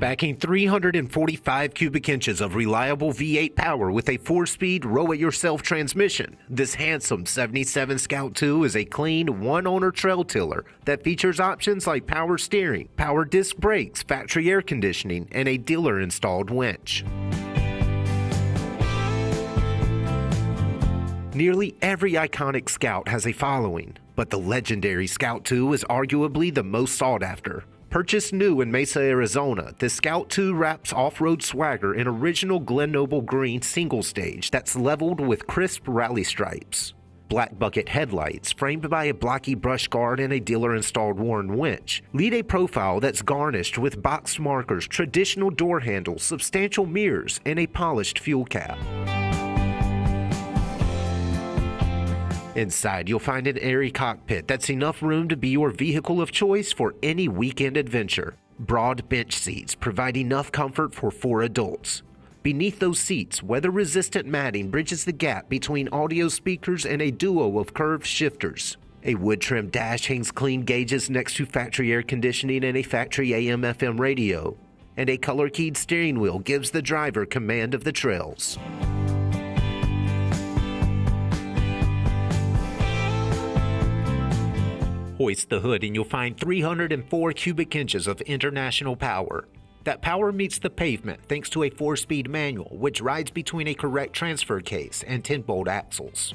Backing 345 cubic inches of reliable V8 power with a 4-speed row-it-yourself transmission, this handsome 77 Scout II is a clean, one-owner trail tiller that features options like power steering, power disc brakes, factory air conditioning, and a dealer-installed winch. Nearly every iconic Scout has a following, but the legendary Scout II is arguably the most sought after. Purchased new in Mesa, Arizona, the Scout II wraps off-road swagger in original Glennoble Green single stage that's leveled with crisp Rallye stripes. Black bucket headlights, framed by a blocky brush guard and a dealer-installed Warren winch, lead a profile that's garnished with boxed markers, traditional door handles, substantial mirrors, and a polished fuel cap. Inside, you'll find an airy cockpit that's enough room to be your vehicle of choice for any weekend adventure. Broad bench seats provide enough comfort for 4 adults. Beneath those seats, weather-resistant matting bridges the gap between audio speakers and a duo of curved shifters. A wood-trimmed dash hangs clean gauges next to factory air conditioning and a factory AM/FM radio. And a color-keyed steering wheel gives the driver command of the trails. Hoist the hood and you'll find 304 cubic inches of international power. That power meets the pavement thanks to a 4-speed manual which rides between a correct transfer case and 10-bolt axles.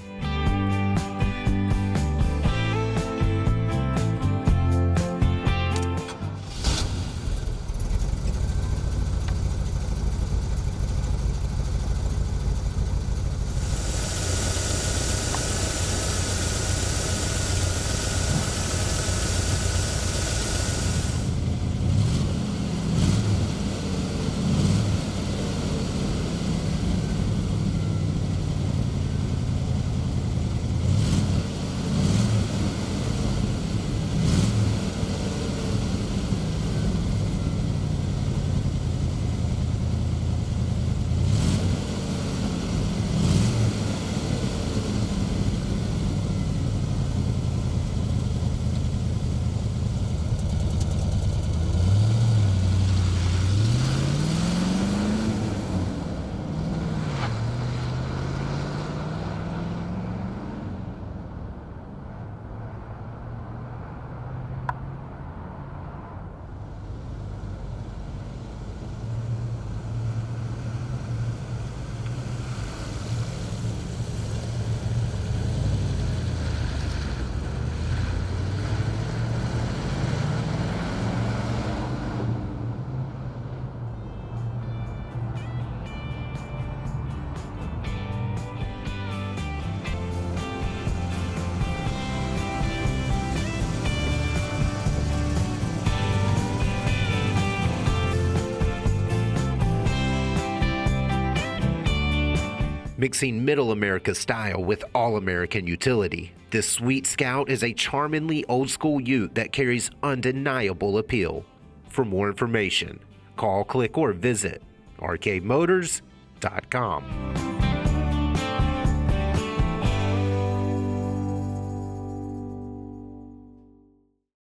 Mixing Middle America style with all-American utility, this sweet Scout is a charmingly old-school ute that carries undeniable appeal. For more information, call, click, or visit arcademotors.com.